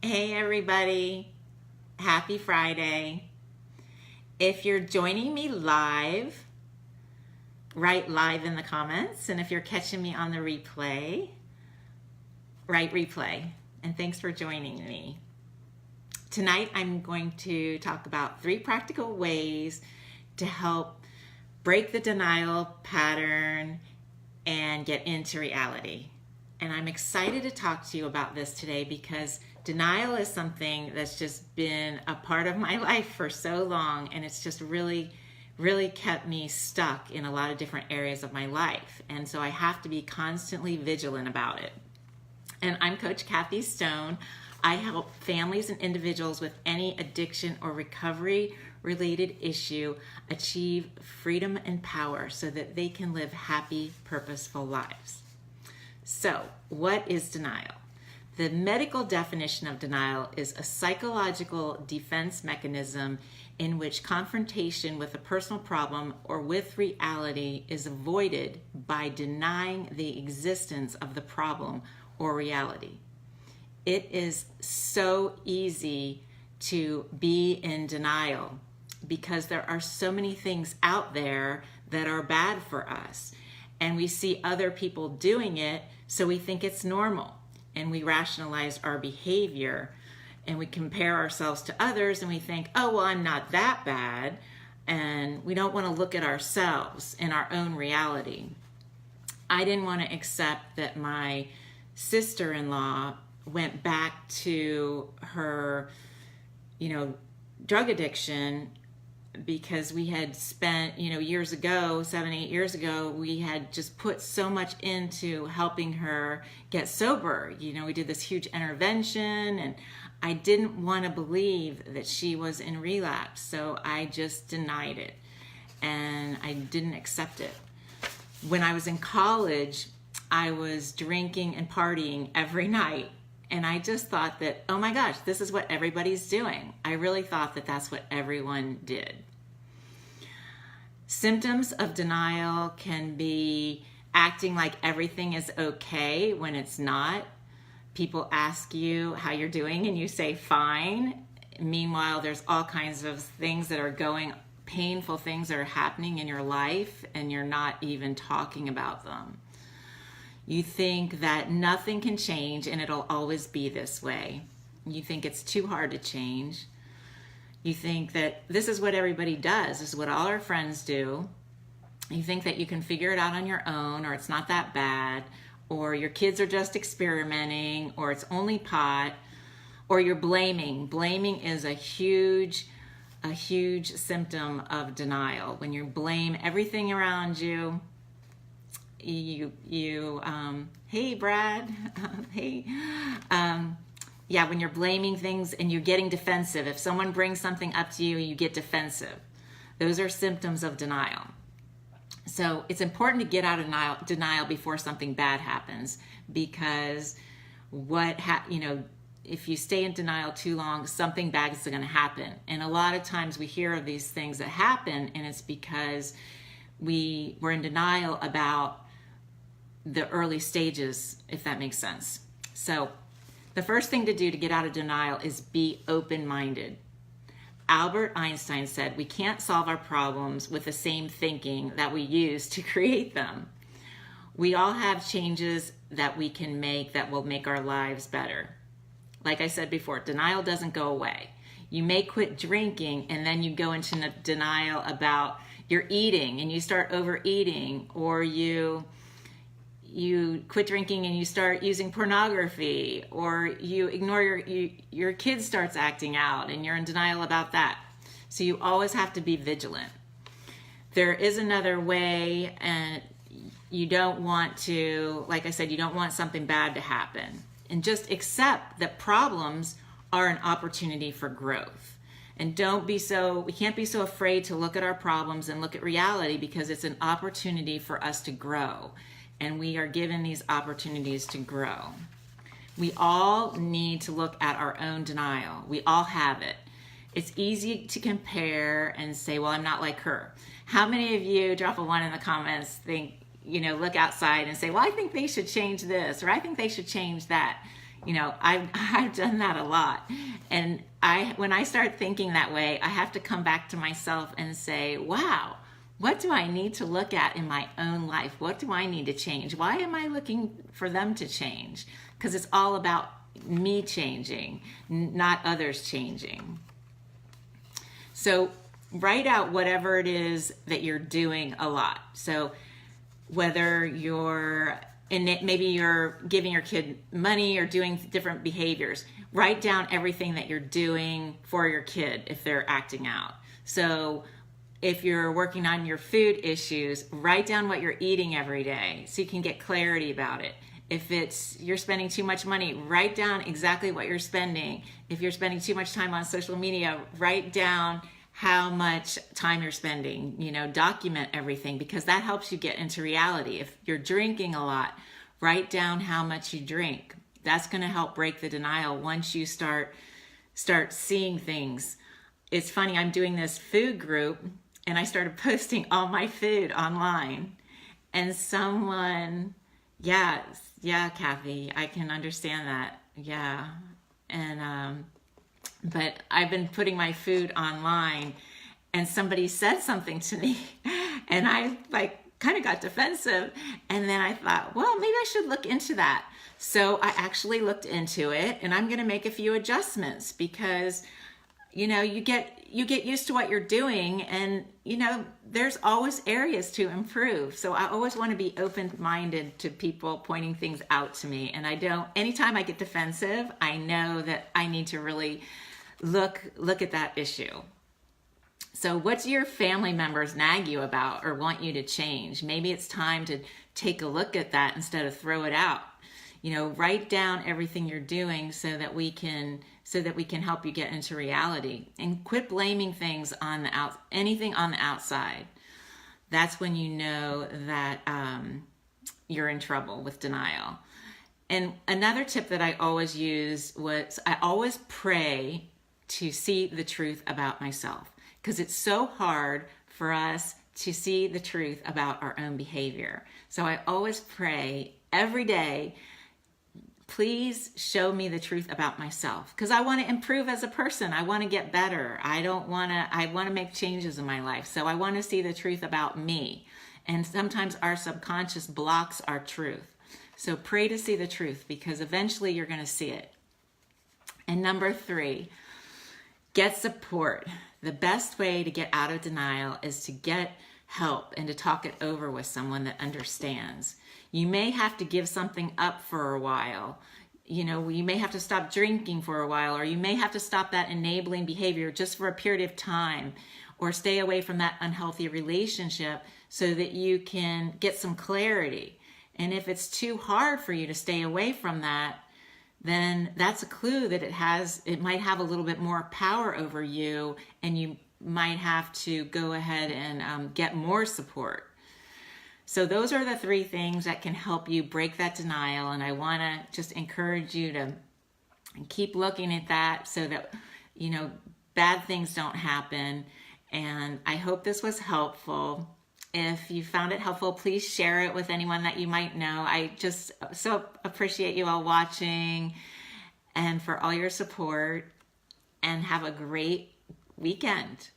Hey everybody, happy Friday. If you're joining me live, write live in the comments. And if you're catching me on the replay, write replay. And thanks for joining me. Tonight I'm going to talk about 3 practical ways to help break the denial pattern and get into reality. And I'm excited to talk to you about this today because denial is something that's just been a part of my life for so long, and it's just really kept me stuck in a lot of different areas of my life. And so I have to be constantly vigilant about it. And I'm Coach Kathy Stone. I help families and individuals with any addiction or recovery related issue achieve freedom and power so that they can live happy, purposeful lives. So, what is denial? The medical definition of denial is a psychological defense mechanism in which confrontation with a personal problem or with reality is avoided by denying the existence of the problem or reality. It is so easy to be in denial because there are so many things out there that are bad for us. And we see other people doing it, so we think it's normal. And we rationalize our behavior and we compare ourselves to others and we think, oh, well, I'm not that bad. And we don't want to look at ourselves in our own reality. I didn't want to accept that my sister-in-law went back to her, drug addiction because we had spent, years ago, 7-8 years ago, we had just put so much into helping her get sober. We did this huge intervention and I didn't want to believe that she was in relapse. So I just denied it and I didn't accept it. When I was in college, I was drinking and partying every night. And I just thought that, oh my gosh, this is what everybody's doing. I really thought that that's what everyone did. Symptoms of denial can be acting like everything is okay when it's not. People ask you how you're doing and you say fine. Meanwhile, there's all kinds of things that are painful things that are happening in your life and you're not even talking about them. You think that nothing can change and it'll always be this way. You think it's too hard to change. You think that this is what everybody does, this is what all our friends do. You think that you can figure it out on your own, or it's not that bad, or your kids are just experimenting, or it's only pot, or you're blaming. Blaming is a huge symptom of denial. When you blame everything around you, hey Brad, hey, when you're blaming things and you're getting defensive. If someone brings something up to you, you get defensive. Those are symptoms of denial. So it's important to get out of denial before something bad happens, because if you stay in denial too long, something bad is going to happen. And a lot of times we hear of these things that happen, and it's because we were in denial about the early stages, if that makes sense. So the first thing to do to get out of denial is be open-minded. Albert Einstein said, we can't solve our problems with the same thinking that we use to create them. We all have changes that we can make that will make our lives better. Like I said before, denial doesn't go away. You may quit drinking and then you go into denial about your eating and you start overeating, or you quit drinking and you start using pornography, or you ignore your kid starts acting out and you're in denial about that. So you always have to be vigilant. There is another way, and you don't want to, like I said, you don't want something bad to happen. And just accept that problems are an opportunity for growth. And we can't be so afraid to look at our problems and look at reality, because it's an opportunity for us to grow. And we are given these opportunities to grow. We all need to look at our own denial. We all have it. It's easy to compare and say, well, I'm not like her. How many of you, drop a 1 in the comments, think, look outside and say, well, I think they should change this, or I think they should change that. You know, I've done that a lot. And when I start thinking that way, I have to come back to myself and say, wow, what do I need to look at in my own life? What do I need to change? Why am I looking for them to change? Because it's all about me changing, not others changing. So write out whatever it is that you're doing a lot. So whether maybe you're giving your kid money or doing different behaviors, write down everything that you're doing for your kid if they're acting out. So if you're working on your food issues, write down what you're eating every day so you can get clarity about it. If you're spending too much money, write down exactly what you're spending. If you're spending too much time on social media, write down how much time you're spending. You know, document everything, because that helps you get into reality. If you're drinking a lot, write down how much you drink. That's going to help break the denial once you start seeing things. It's funny, I'm doing this food group and I started posting all my food online, and someone, yeah, Kathy, I can understand that. Yeah. And, but I've been putting my food online, and somebody said something to me and I kind of got defensive. And then I thought, well, maybe I should look into that. So I actually looked into it, and I'm going to make a few adjustments, because, you know, you get used to what you're doing, and, you know, there's always areas to improve. So I always want to be open-minded to people pointing things out to me. And anytime I get defensive, I know that I need to really look at that issue. So what do your family members nag you about or want you to change? Maybe it's time to take a look at that instead of throw it out. You know, write down everything you're doing so that we can help you get into reality, and quit blaming things on anything on the outside. That's when you know that you're in trouble with denial. And another tip that I always use was I always pray to see the truth about myself, because it's so hard for us to see the truth about our own behavior. So I always pray every day, please show me the truth about myself, because I want to improve as a person. I want to get better. I want to make changes in my life. So I want to see the truth about me. And sometimes our subconscious blocks our truth. So pray to see the truth, because eventually you're going to see it. And number 3, get support. The best way to get out of denial is to get help and to talk it over with someone that understands. You may have to give something up for a while. You know, you may have to stop drinking for a while, or you may have to stop that enabling behavior just for a period of time, or stay away from that unhealthy relationship so that you can get some clarity. And if it's too hard for you to stay away from that, then that's a clue that it might have a little bit more power over you, and you might have to go ahead and get more support. So those are the 3 things that can help you break that denial. And I want to just encourage you to keep looking at that so that, you know, bad things don't happen. And I hope this was helpful. If you found it helpful, please share it with anyone that you might know. I just so appreciate you all watching and for all your support, and have a great weekend.